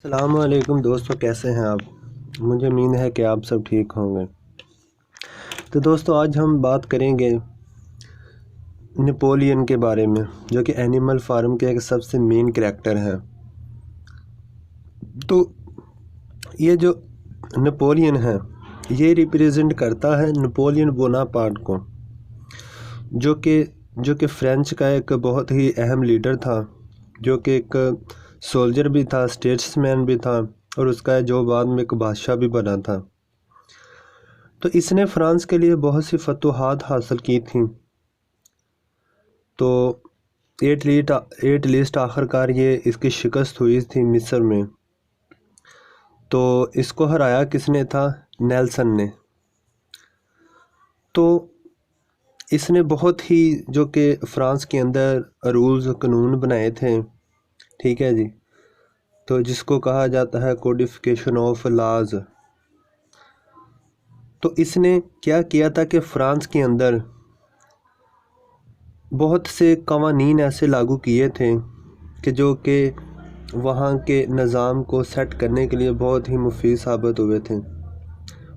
السلام علیکم دوستو، کیسے ہیں آپ؟ مجھے امید ہے کہ آپ سب ٹھیک ہوں گے۔ تو دوستو، آج ہم بات کریں گے نپولین کے بارے میں، جو کہ اینیمل فارم کے ایک سب سے مین کریکٹر ہیں۔ تو یہ جو نپولین ہے، یہ ریپریزنٹ کرتا ہے نپولین بوناپارٹ کو، جو کہ فرینچ کا ایک بہت ہی اہم لیڈر تھا، جو کہ ایک سولجر بھی تھا، اسٹیٹس مین بھی تھا، اور اس کا جو بعد میں ایک بادشاہ بھی بنا تھا۔ تو اس نے فرانس کے لیے بہت سی فتوحات حاصل کی تھیں۔ تو ایٹ لیسٹ آخر کار یہ اس کی شکست ہوئی تھی مصر میں۔ تو اس کو ہرایا کس نے تھا؟ نیلسن نے۔ تو اس نے بہت ہی جو کہ فرانس کے اندر رولز قانون بنائے تھے، ٹھیک ہے جی، تو جس کو کہا جاتا ہے کوڈیفیکیشن آف لاز۔ تو اس نے کیا کیا تھا کہ فرانس کے اندر بہت سے قوانین ایسے لاگو کیے تھے جو کہ وہاں کے نظام کو سیٹ کرنے کے لیے بہت ہی مفید ثابت ہوئے تھے۔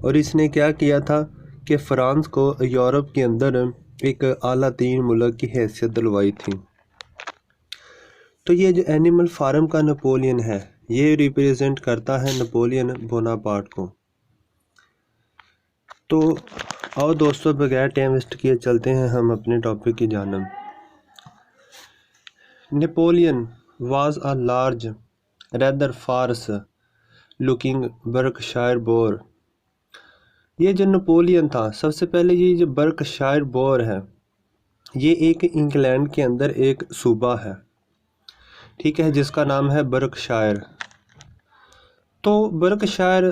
اور اس نے کیا کیا تھا کہ فرانس کو یورپ کے اندر ایک اعلیٰ ترین ملک کی حیثیت دلوائی تھی۔ تو یہ جو اینیمل فارم کا نپولین ہے، یہ ریپریزنٹ کرتا ہے نپولین بوناپارٹ کو۔ تو آؤ دوستو، بغیر ٹائم ویسٹ کیے چلتے ہیں ہم اپنے ٹاپک کی جانب۔ Napoleon was a large rather فارس لوکنگ برکشائر بور۔ یہ جو نپولین تھا، سب سے پہلے یہ جو برکشائر بور ہے، یہ ایک انگلینڈ کے اندر ایک صوبہ ہے، ٹھیک ہے، جس کا نام ہے برکشائر۔ تو برکشائر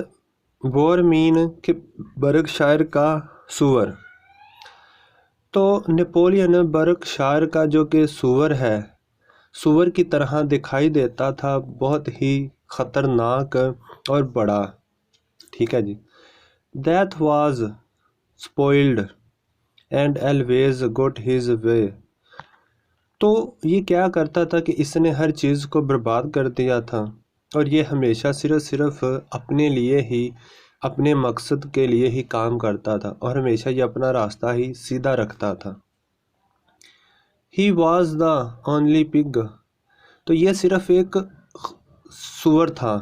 بور مین کہ برکشائر کا سور۔ تو نپولین برکشائر کا جو کہ سور ہے، سور کی طرح دکھائی دیتا تھا، بہت ہی خطرناک اور بڑا، ٹھیک ہے جی۔ That was spoiled and always got his way۔ تو یہ کیا کرتا تھا کہ اس نے ہر چیز کو برباد کر دیا تھا، اور یہ ہمیشہ صرف اپنے لیے ہی، اپنے مقصد کے لیے ہی کام کرتا تھا، اور ہمیشہ یہ اپنا راستہ ہی سیدھا رکھتا تھا۔ He was the only pig۔ تو یہ صرف ایک سور تھا،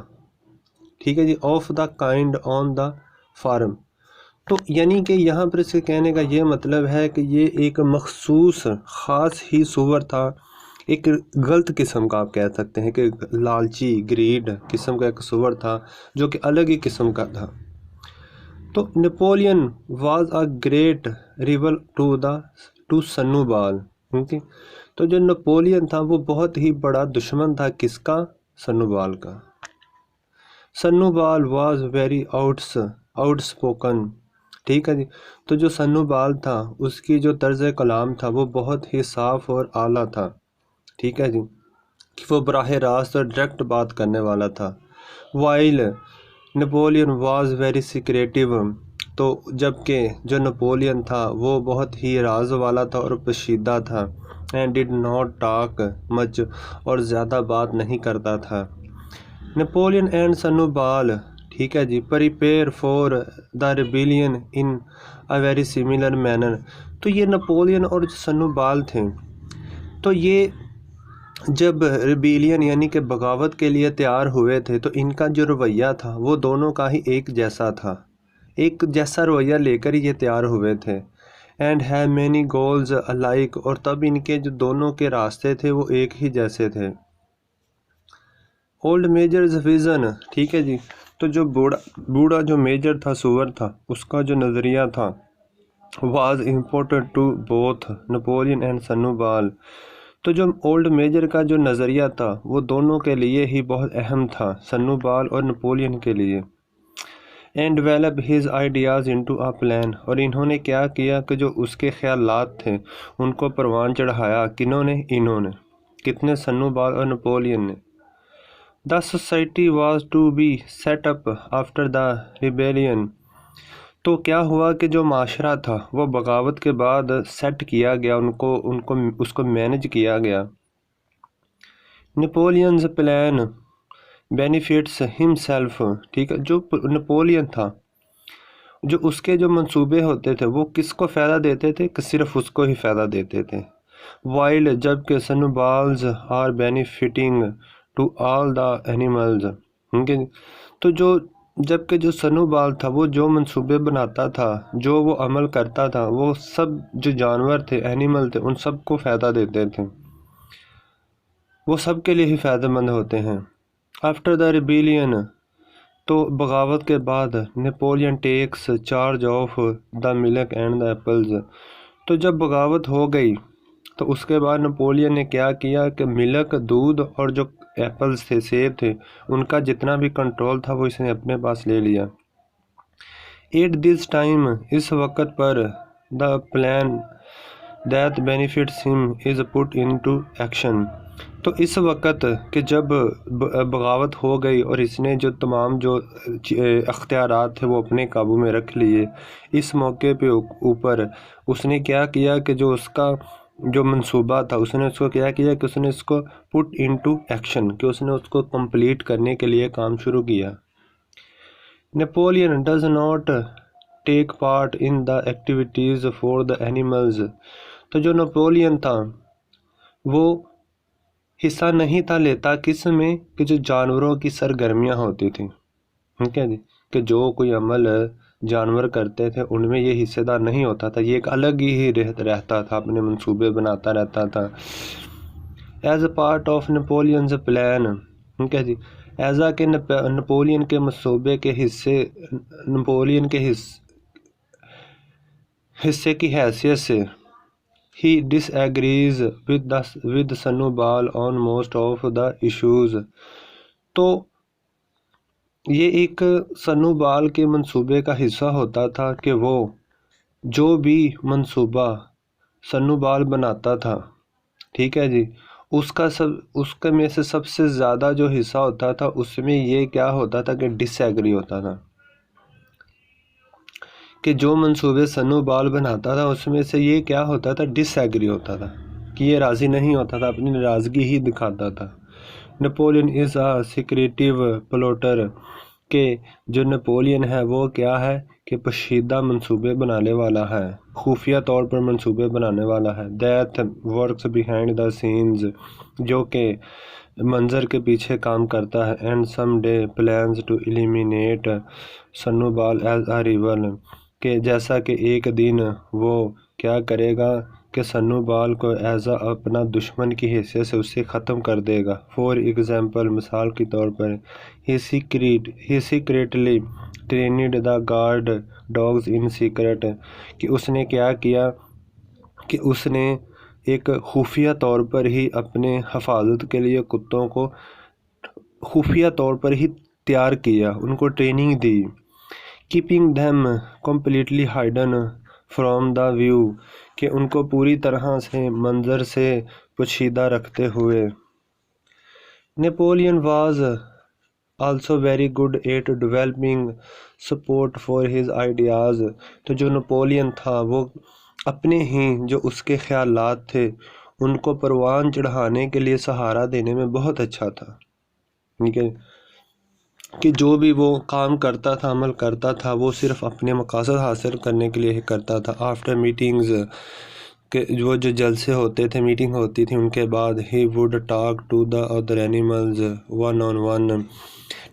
ٹھیک ہے جی، of the kind on the farm. تو یعنی کہ یہاں پر اس کے کہنے کا یہ مطلب ہے کہ یہ ایک مخصوص خاص ہی سور تھا، ایک غلط قسم کا آپ کہہ سکتے ہیں کہ لالچی گریڈ قسم کا ایک سور تھا، جو کہ الگ ہی قسم کا تھا۔ تو Napoleon was a great rival to Snowball. تو جو نپولین تھا وہ بہت ہی بڑا دشمن تھا، کس کا؟ سنوبال کا۔ سنوبال واز ویری آؤٹ اسپوکن، ٹھیک ہے جی۔ تو جو سنوبال تھا، اس کی جو طرز کلام تھا وہ بہت ہی صاف اور اعلیٰ تھا، ٹھیک ہے جی، کہ وہ براہ راست اور ڈائریکٹ بات کرنے والا تھا۔ While Napoleon was very secretive. تو جبکہ جو نپولین تھا وہ بہت ہی راز والا تھا اور پوشیدہ تھا، اینڈ ڈڈ ناٹ ٹاک مچ، اور زیادہ بات نہیں کرتا تھا۔ نپولین اینڈ سنوبال، ٹھیک ہے جی، prepare for the rebellion in a very similar manner. تو یہ نپولین اور سنوبال تھے، تو یہ جب ریبیلین یعنی کہ بغاوت کے لیے تیار ہوئے تھے، تو ان کا جو رویہ تھا وہ دونوں کا ہی ایک جیسا تھا، ایک جیسا رویہ لے کر یہ تیار ہوئے تھے۔ And have many goals alike، اور تب ان کے جو دونوں کے راستے تھے وہ ایک ہی جیسے تھے۔ اولڈ میجرز ویژن، ٹھیک ہے جی، تو جو بوڑھا جو میجر تھا، سور تھا، اس کا جو نظریہ تھا was important to both Napoleon and Snowball. تو جو اولڈ میجر کا جو نظریہ تھا وہ دونوں کے لیے ہی بہت اہم تھا، سنوبال اور نپولین کے لیے۔ And develop his ideas into a plan, اور انہوں نے کیا کیا کہ جو اس کے خیالات تھے ان کو پروان چڑھایا، کنہوں نے؟ انہوں نے، کتنے؟ سنوبال اور نپولین نے۔ The society was to be set up after the rebellion۔ تو کیا ہوا کہ جو معاشرہ تھا وہ بغاوت کے بعد سیٹ کیا گیا، اس کو مینج کیا گیا۔ نپولینز پلان بینیفٹس ہمسیلف، ٹھیک ہے، جو نپولین تھا، جو اس کے جو منصوبے ہوتے تھے وہ کس کو فائدہ دیتے تھے کہ صرف اس کو ہی فائدہ دیتے تھے، وائل جبکہ Snowball's are benefiting to all the animals, ٹھیک ہے، تو جبکہ جو سنوبال تھا وہ جو منصوبے بناتا تھا، جو وہ عمل کرتا تھا، وہ سب جو جانور تھے، اینیمل تھے، ان سب کو فائدہ دیتے تھے، وہ سب کے لیے ہی فائدہ مند ہوتے ہیں۔ آفٹر دا ریبیلین، تو بغاوت کے بعد، Napoleon takes charge of the milk and the apples, تو جب بغاوت ہو گئی تو اس کے بعد نپولین نے کیا کیا کہ ملک، دودھ اور جو ایپلز تھے، سیب تھے، ان کا جتنا بھی کنٹرول تھا وہ اس نے اپنے پاس لے لیا۔ ایٹ دس ٹائم، اس وقت پر، دا پلان دیٹ بینیفٹس ہم از پٹ انٹو ایکشن، تو اس وقت کہ جب بغاوت ہو گئی اور اس نے جو تمام جو اختیارات تھے وہ اپنے قابو میں رکھ لیے، اس موقع پہ اوپر اس نے کیا کیا کہ جو اس کا جو منصوبہ تھا اس نے اس کو کیا کیا کہ اس نے اس کو پٹ انٹو ایکشن، کہ اس نے اس کو کمپلیٹ کرنے کے لیے کام شروع کیا۔ Napoleon does not take part in the activities for the animals, تو جو نیپولین تھا وہ حصہ نہیں تھا لیتا کس میں، کہ جو جانوروں کی سرگرمیاں ہوتی تھیں، ٹھیک ہے جی، کہ جو کوئی عمل جانور کرتے تھے ان میں یہ حصے دار نہیں ہوتا تھا، یہ ایک الگ ہی رہتا تھا، اپنے منصوبے بناتا رہتا تھا۔ As a part of Napoleon's plan, ٹھیک ہے جی، ایزا کہ نیپولین کے منصوبے کے نیپولین کے حصے کی حیثیت سے، he disagrees with سنوبال on most of the issues، تو یہ ایک سنوبال کے منصوبے کا حصہ ہوتا تھا کہ وہ جو بھی منصوبہ سنوبال بناتا تھا، ٹھیک ہے جی، اس کے میں سے سب سے زیادہ جو حصہ ہوتا تھا اس میں یہ کیا ہوتا تھا کہ ڈس ایگری ہوتا تھا، کہ جو منصوبے سنوبال بناتا تھا اس میں سے یہ کیا ہوتا تھا، ڈس ایگری ہوتا تھا، کہ یہ راضی نہیں ہوتا تھا، اپنی ناراضگی ہی دکھاتا تھا۔ نیپولین از اے سیکریٹو پلاٹر، کہ جو نیپولین ہے وہ کیا ہے کہ پوشیدہ منصوبے بنانے والا ہے، خفیہ طور پر منصوبے بنانے والا ہے۔ That works behind the scenes, جو کہ منظر کے پیچھے کام کرتا ہے۔ And some day plans to eliminate Snowball as a rival, کہ جیسا کہ ایک دن وہ کیا کرے گا کہ سنوبال کو ایزا اپنا دشمن کی حیثیت سے اسے ختم کر دے گا۔ فار ایگزامپل، مثال کے طور پر، he secretly trained the guard dogs in secret, کہ اس نے کیا کیا کہ اس نے ایک خفیہ طور پر ہی اپنے حفاظت کے لیے کتوں کو خفیہ طور پر ہی تیار کیا، ان کو ٹریننگ دی۔ Keeping them completely hidden from the view, کہ ان کو پوری طرح سے منظر سے پوشیدہ رکھتے ہوئے۔ Napoleon was also very good at developing support for his ideas, تو جو نیپولین تھا وہ اپنے ہی جو اس کے خیالات تھے ان کو پروان چڑھانے کے لیے سہارا دینے میں بہت اچھا تھا، ٹھیک ہے، کہ جو بھی وہ کام کرتا تھا، عمل کرتا تھا، وہ صرف اپنے مقاصد حاصل کرنے کے لیے ہی کرتا تھا۔ آفٹر میٹنگز، کہ وہ جو جلسے ہوتے تھے، میٹنگ ہوتی تھی، ان کے بعد ہی would talk to the other animals one on one,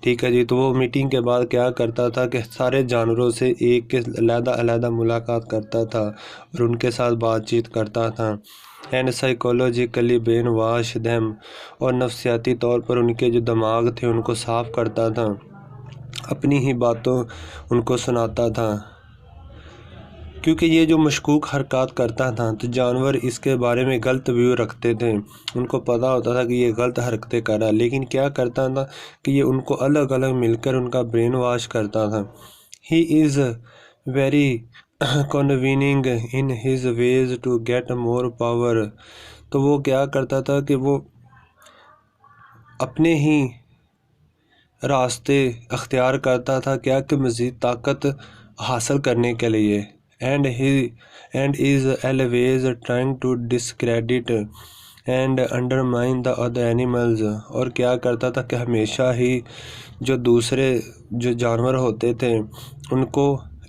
ٹھیک ہے جی، تو وہ میٹنگ کے بعد کیا کرتا تھا کہ سارے جانوروں سے ایک علیحدہ علیحدہ ملاقات کرتا تھا اور ان کے ساتھ بات چیت کرتا تھا۔ And psychologically brain wash them, اور نفسیاتی طور پر ان کے جو دماغ تھے ان کو صاف کرتا تھا، اپنی ہی باتوں ان کو سناتا تھا، کیونکہ یہ جو مشکوک حرکات کرتا تھا تو جانور اس کے بارے میں غلط ویو رکھتے تھے، ان کو پتہ ہوتا تھا کہ یہ غلط حرکتیں کر رہا ہے، لیکن کیا کرتا تھا کہ یہ ان کو الگ الگ مل کر ان کا برین واش کرتا تھا۔ He is very convincing in his ways to get more power, تو وہ کیا کرتا تھا کہ وہ اپنے ہی راستے اختیار کرتا تھا کیا کہ مزید طاقت حاصل کرنے کے لیے۔ And is always trying to discredit and undermine the other animals, اور کیا کرتا تھا کہ ہمیشہ ہی جو دوسرے جو جانور ہوتے تھے ان کو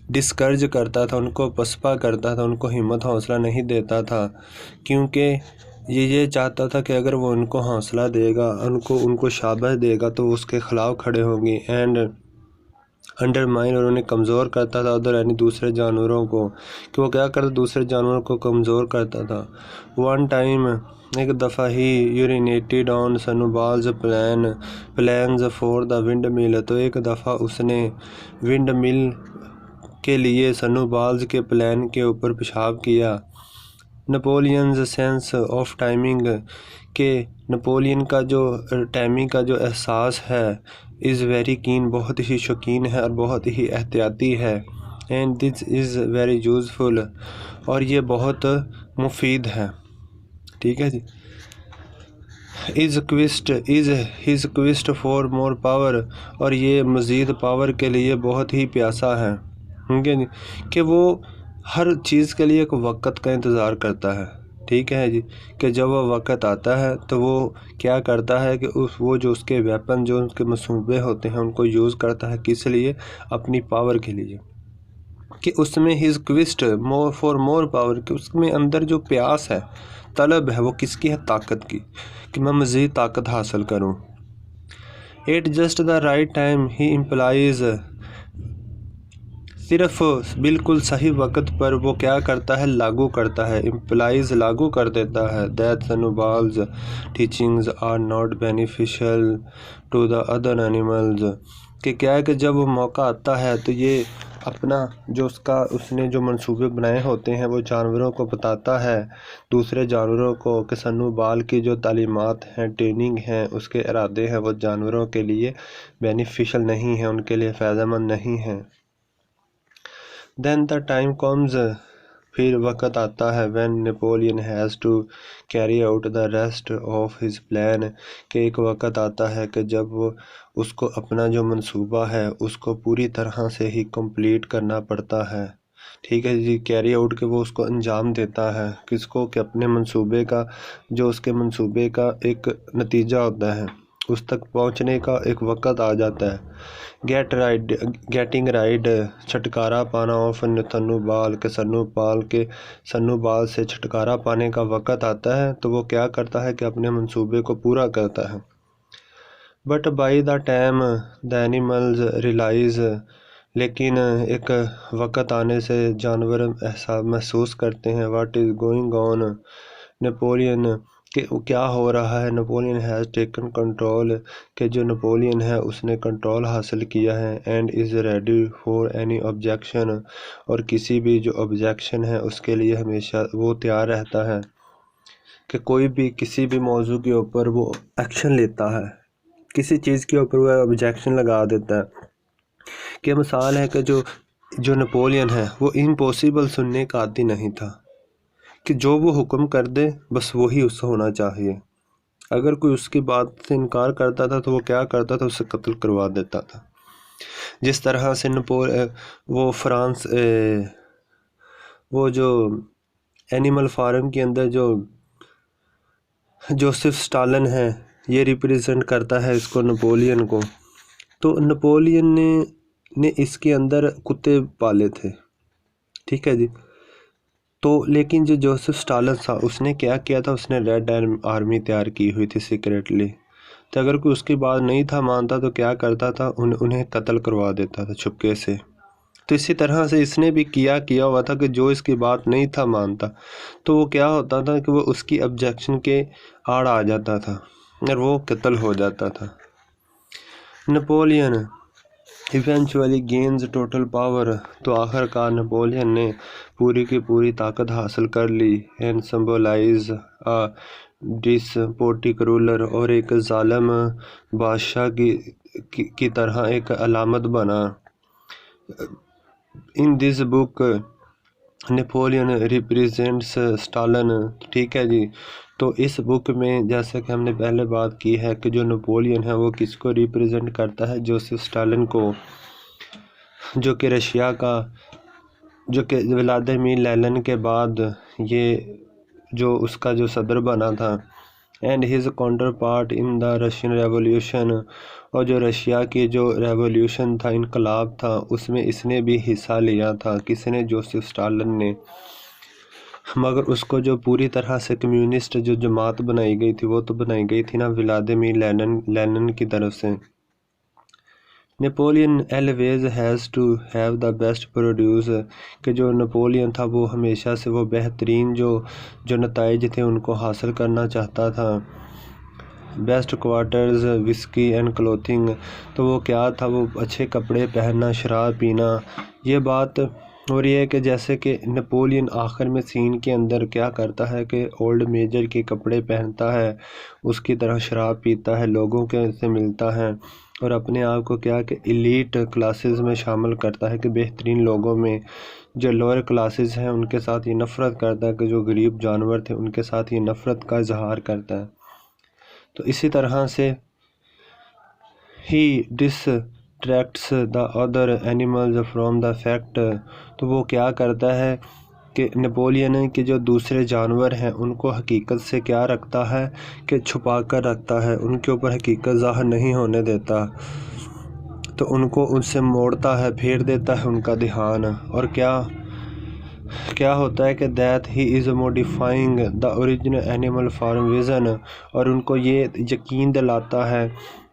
ڈسکرج کرتا تھا، ان کو پسپا کرتا تھا، ان کو ہمت حوصلہ نہیں دیتا تھا، کیونکہ یہ چاہتا تھا کہ اگر وہ ان کو حوصلہ دے گا، ان کو شاباش دے گا تو وہ اس کے خلاف کھڑے ہوں گے۔ اینڈ انڈرمائن، اور انہیں کمزور کرتا تھا ادر یعنی دوسرے جانوروں کو، کہ وہ کیا کرتا دوسرے جانوروں کو کمزور کرتا تھا۔ ون ٹائم، ایک دفعہ ہی، یورینیٹیڈ آن سنوبالز پلانز فور دا ونڈ مل، تو ایک دفعہ اس نے ونڈ مل کے لیے سنوبالز کے پلان کے اوپر پیشاب کیا۔ نپولینز سینس آف ٹائمنگ، کہ نپولین کا جو ٹائمنگ کا جو احساس ہے، از ویری کین، بہت ہی شوقین ہے اور بہت ہی احتیاطی ہے۔ And this is very useful, اور یہ بہت مفید ہے، ٹھیک ہے جی۔ Is his quest for more power, اور یہ مزید پاور کے لیے بہت ہی پیاسا ہے، ٹھیک ہے جی، کہ وہ ہر چیز کے لیے ایک وقت کا انتظار کرتا ہے، ٹھیک ہے جی، کہ جب وہ وقت آتا ہے تو وہ کیا کرتا ہے کہ وہ جو اس کے ویپن، جو اس کے منصوبے ہوتے ہیں، ان کو یوز کرتا ہے، کس لیے؟ اپنی پاور کے لیے، کہ اس میں his quest for more power, کہ اس میں اندر جو پیاس ہے، طلب ہے، وہ کس کی ہے؟ طاقت کی، کہ میں مزید طاقت حاصل کروں۔ At just the right time he employs, صرف بالکل صحیح وقت پر وہ کیا کرتا ہے؟ لاگو کرتا ہے، امپلائز لاگو کر دیتا ہے، that Snowball's teachings are not beneficial to the other animals, کہ کیا ہے کہ جب وہ موقع آتا ہے تو یہ اپنا جو اس نے جو منصوبے بنائے ہوتے ہیں وہ جانوروں کو بتاتا ہے، دوسرے جانوروں کو، کہ سنوبال کی جو تعلیمات ہیں، ٹریننگ ہیں، اس کے ارادے ہیں، وہ جانوروں کے لیے بینیفیشل نہیں ہیں، ان کے لیے فائدہ مند نہیں ہیں۔ دین دا ٹائم کمز، پھر وقت آتا ہے، when Napoleon has to carry out the rest of his plan, کہ ایک وقت آتا ہے کہ جب وہ اس کو اپنا جو منصوبہ ہے اس کو پوری طرح سے ہی کمپلیٹ کرنا پڑتا ہے، ٹھیک ہے جی، کیری آؤٹ، کہ وہ اس کو انجام دیتا ہے، کس کو؟ کہ اپنے منصوبے کا، جو اس کے منصوبے کا ایک نتیجہ ہوتا ہے، اس تک پہنچنے کا ایک وقت آ جاتا ہے۔ گیٹنگ رائڈ، چھٹکارا پانا آف سنوبال، کہ سنوبال سے چھٹکارا پانے کا وقت آتا ہے تو وہ کیا کرتا ہے کہ اپنے منصوبے کو پورا کرتا ہے۔ But by the time the animals realise, لیکن ایک وقت آنے سے جانور محسوس کرتے ہیں، what is going on Napoleon, کہ کیا ہو رہا ہے، نیپولین ہیز ٹیکن کنٹرول، کہ جو نیپولین ہے اس نے کنٹرول حاصل کیا ہے، and is ready for any objection, اور کسی بھی جو آبجیکشن ہے اس کے لیے ہمیشہ وہ تیار رہتا ہے، کہ کوئی بھی کسی بھی موضوع کے اوپر وہ ایکشن لیتا ہے، کسی چیز کے اوپر وہ آبجیکشن لگا دیتا ہے، کہ مثال ہے کہ جو نیپولین ہے وہ امپوسیبل سننے کا عادی نہیں تھا، کہ جو وہ حکم کر دے بس وہی اس سے ہونا چاہیے، اگر کوئی اس کی بات سے انکار کرتا تھا تو وہ کیا کرتا تھا؟ اسے قتل کروا دیتا تھا۔ جس طرح سے وہ جو اینیمل فارم کے اندر جو جوزف اسٹالن ہے، یہ ریپریزنٹ کرتا ہے اس کو، نیپولین کو، تو نیپولین نے اس کے اندر کتے پالے تھے، ٹھیک ہے جی، تو لیکن جو جوزف اسٹالن تھا اس نے کیا کیا تھا؟ اس نے ریڈ آرمی تیار کی ہوئی تھی سیکریٹلی، تو اگر کوئی اس کی بات نہیں تھا مانتا تو کیا کرتا تھا؟ انہیں قتل کروا دیتا تھا چھپکے سے۔ تو اسی طرح سے اس نے بھی کیا ہوا تھا کہ جو اس کی بات نہیں تھا مانتا تو وہ کیا ہوتا تھا کہ وہ اس کی آبجیکشن کے آڑ آ جاتا تھا اور وہ قتل ہو جاتا تھا۔ Napoleon eventually gains total power, تو آخر کار نیپولین نے پوری کی پوری طاقت حاصل کر لی، اینڈ سمبولائز ڈسپوٹک رولر، اور ایک ظالم بادشاہ کی طرح ایک علامت بنا۔ ان دس بک نیپولین ریپریزنٹس اسٹالن، ٹھیک ہے جی، تو اس بک میں جیسا کہ ہم نے پہلے بات کی ہے کہ جو نیپولین ہے وہ کس کو ریپریزنٹ کرتا ہے؟ جوزف اسٹالن کو، جو کہ رشیا کا، جو کہ ولادیمیر لینن کے بعد یہ جو اس کا جو صدر بنا تھا، and his counter part in the Russian revolution, اور جو رشیا کی جو ریولیوشن تھا، انقلاب تھا، اس میں اس نے بھی حصہ لیا تھا۔ کس نے؟ جوزف اسٹالن نے۔ مگر اس کو جو پوری طرح سے کمیونسٹ جو جماعت بنائی گئی تھی وہ تو بنائی گئی تھی نا ولادیمیر لینن کی طرف سے۔ Napoleon always has to have the best produce، کہ جو نپولین تھا وہ ہمیشہ سے وہ بہترین جو نتائج تھے ان کو حاصل کرنا چاہتا تھا۔ Best quarters, whisky and clothing, تو وہ کیا تھا؟ وہ اچھے کپڑے پہننا، شراب پینا، یہ بات ہو رہی ہے کہ جیسے کہ نپولین آخر میں سین کے اندر کیا کرتا ہے کہ اولڈ میجر کے کپڑے پہنتا ہے، اس کی طرح شراب پیتا ہے، لوگوں کے سے ملتا ہے، اور اپنے آپ کو کیا کہ ایلیٹ کلاسز میں شامل کرتا ہے، کہ بہترین لوگوں میں۔ جو لوئر کلاسز ہیں ان کے ساتھ یہ نفرت کرتا ہے، کہ جو غریب جانور تھے ان کے ساتھ یہ نفرت کا اظہار کرتا ہے۔ تو اسی طرح سے ہی distracts the other animals from the fact, تو وہ کیا کرتا ہے کہ نپولین کے جو دوسرے جانور ہیں ان کو حقیقت سے کیا رکھتا ہے کہ چھپا کر رکھتا ہے، ان کے اوپر حقیقت ظاہر نہیں ہونے دیتا، تو ان کو ان سے موڑتا ہے، پھیر دیتا ہے ان کا دھیان۔ اور کیا ہوتا ہے کہ that he is موڈیفائنگ the original animal form vision, اور ان کو یہ یقین دلاتا ہے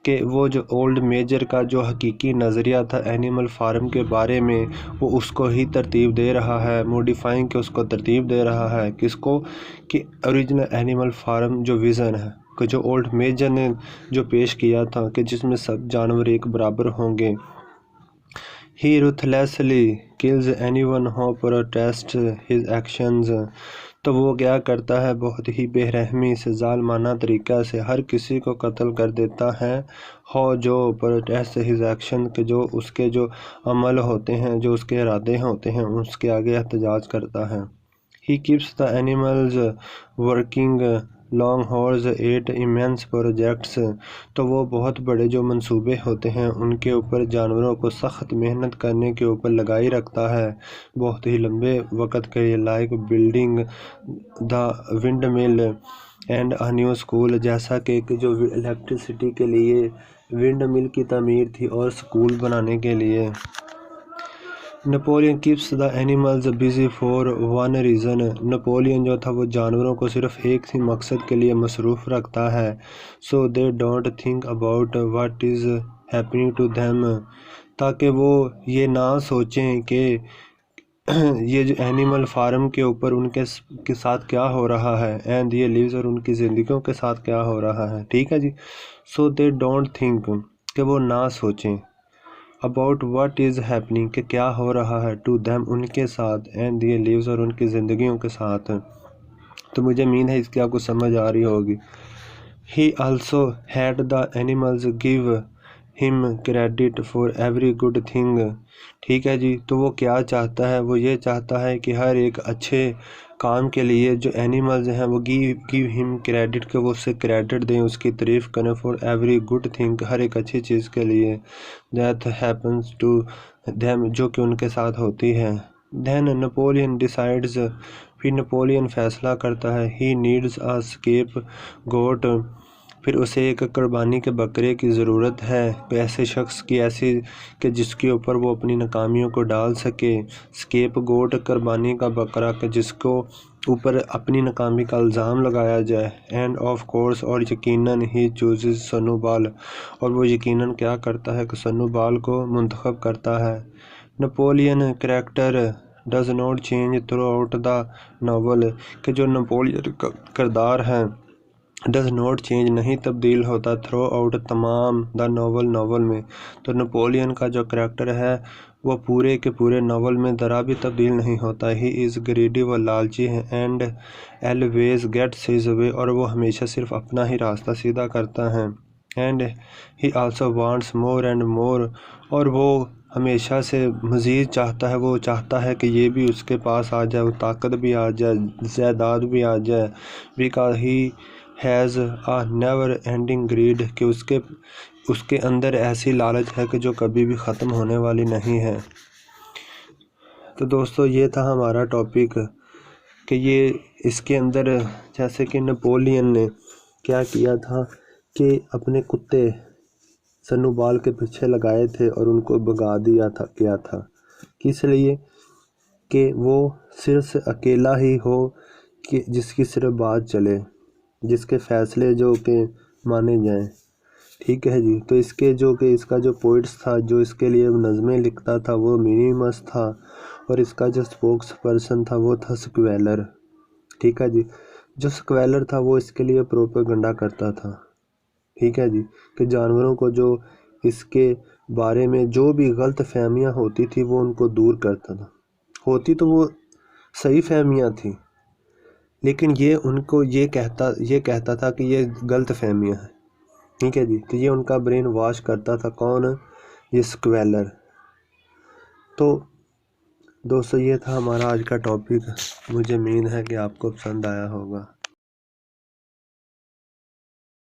کہ وہ جو اولڈ میجر کا جو حقیقی نظریہ تھا اینیمل فارم کے بارے میں وہ اس کو ہی ترتیب دے رہا ہے، موڈیفائنگ کے اس کو ترتیب دے رہا ہے۔ کس کو؟ کہ اوریجنل اینیمل فارم جو ویژن ہے، کہ جو اولڈ میجر نے جو پیش کیا تھا کہ جس میں سب جانور ایک برابر ہوں گے۔ He ruthlessly kills anyone who protests his actions، تو وہ کیا کرتا ہے؟ بہت ہی بے رحمی سے، ظالمانہ طریقہ سے ہر کسی کو قتل کر دیتا ہے، جو protest his action، کہ جو اس کے جو عمل ہوتے ہیں، جو اس کے ارادے ہوتے ہیں اس کے آگے احتجاج کرتا ہے۔ He keeps the animals working long hours at immense projects، تو وہ بہت بڑے جو منصوبے ہوتے ہیں ان کے اوپر جانوروں کو سخت محنت کرنے کے اوپر لگائی رکھتا ہے، بہت ہی لمبے وقت کے لیے، لائک بلڈنگ دا ونڈ مل اینڈ اے نیو اسکول، جیسا کہ جو الیکٹریسٹی کے لیے ونڈ مل کی تعمیر تھی اور اسکول بنانے کے لیے۔ Napoleon keeps the animals busy for one reason, Napoleon جو تھا وہ جانوروں کو صرف ایک ہی مقصد کے لیے مصروف رکھتا ہے، so they don't think about what is happening to them, تاکہ وہ یہ نہ سوچیں کہ یہ جو اینیمل فارم کے اوپر ان کے ساتھ کیا ہو رہا ہے، اینڈ یہ لیوز، اور ان کی زندگیوں کے ساتھ کیا ہو رہا ہے، ٹھیک ہے جی۔ سو دے ڈونٹ تھنک، کہ وہ نہ سوچیں، اباؤٹ واٹ از ہیپننگ، کہ کیا ہو رہا ہے، ٹو دیم، ان کے ساتھ، اینڈ یہ لیوز، اور ان کی زندگیوں کے ساتھ۔ تو مجھے امید ہے اس کی آپ کو سمجھ آ رہی ہوگی۔ He also had the animals give him credit for every good thing, ٹھیک ہے جی۔ تو وہ کیا چاہتا ہے؟ وہ یہ چاہتا ہے کہ ہر ایک اچھے کام کے لیے جو اینیملز ہیں وہ گیو ہم کریڈٹ، کہ وہ اسے کریڈٹ دیں، اس کی تعریف کریں، فار ایوری گڈ تھنگ، ہر ایک اچھی چیز کے لیے، دیٹ ہیپنس ٹو دیم، جو کہ ان کے ساتھ ہوتی ہے۔ دین نپولین ڈیسائیڈز، پھر نپولین فیصلہ کرتا ہے، ہی نیڈز اے اسکیپ گوٹ، پھر اسے ایک قربانی کے بکرے کی ضرورت ہے، ایسے شخص کی، ایسی کہ جس کے اوپر وہ اپنی ناکامیوں کو ڈال سکے، اسکیپ گوٹ، قربانی کا بکرا، کہ جس کو اوپر اپنی ناکامی کا الزام لگایا جائے، اینڈ آف کورس، اور یقیناً ہی چوزز سنو بال، اور وہ یقیناً کیا کرتا ہے کہ سنو بال کو منتخب کرتا ہے۔ Napoleon character does not change through out the novel, کہ جو نپولین کا کردار ہے ڈز ناٹ چینج، نہیں تبدیل ہوتا، تھرو آؤٹ، تمام، دا ناول میں، تو نپولین کا جو کریکٹر ہے وہ پورے کے پورے ناول میں ذرا بھی تبدیل نہیں ہوتا۔ ہی از گریڈی، وہ لالچی ہے، and always gets his way، اور وہ ہمیشہ صرف اپنا ہی راستہ سیدھا کرتا ہے، and he also wants more and more، اور وہ ہمیشہ سے مزید چاہتا ہے، وہ چاہتا ہے کہ یہ بھی اس کے پاس آ جائے، وہ طاقت بھی آ جائے، جائیداد بھی آ جائے، because he has a never ending greed، کہ اس کے اندر ایسی لالچ ہے کہ جو کبھی بھی ختم ہونے والی نہیں ہے۔ تو دوستو یہ تھا ہمارا ٹاپک، کہ یہ اس کے اندر جیسے کہ نپولین نے کیا کیا تھا کہ اپنے کتے سنوبال کے پیچھے لگائے تھے اور ان کو بھگا کیا تھا، کس لیے کہ وہ صرف اکیلا ہی ہو کہ جس کی صرف بات چلے، جس کے فیصلے جو کہ مانے جائیں، ٹھیک ہے جی۔ تو اس کے جو کہ اس کا جو پوئٹس تھا، جو اس کے لیے نظمیں لکھتا تھا، وہ مینیمس تھا، اور اس کا جو اسپوکس پرسن تھا وہ تھا سکویلر، ٹھیک ہے جی۔ جو سکویلر تھا وہ اس کے لیے پروپیگنڈا کرتا تھا، ٹھیک ہے جی، کہ جانوروں کو جو اس کے بارے میں جو بھی غلط فہمیاں ہوتی تھی وہ ان کو دور کرتا تھا۔ ہوتی تو وہ صحیح فہمیاں تھیں، لیکن یہ ان کو یہ کہتا تھا کہ یہ غلط فہمیاں ہیں، ٹھیک ہے جی۔ تو یہ ان کا برین واش کرتا تھا، کون؟ یہ سکویلر۔ تو دوستو یہ تھا ہمارا آج کا ٹاپک، مجھے امید ہے کہ آپ کو پسند آیا ہوگا۔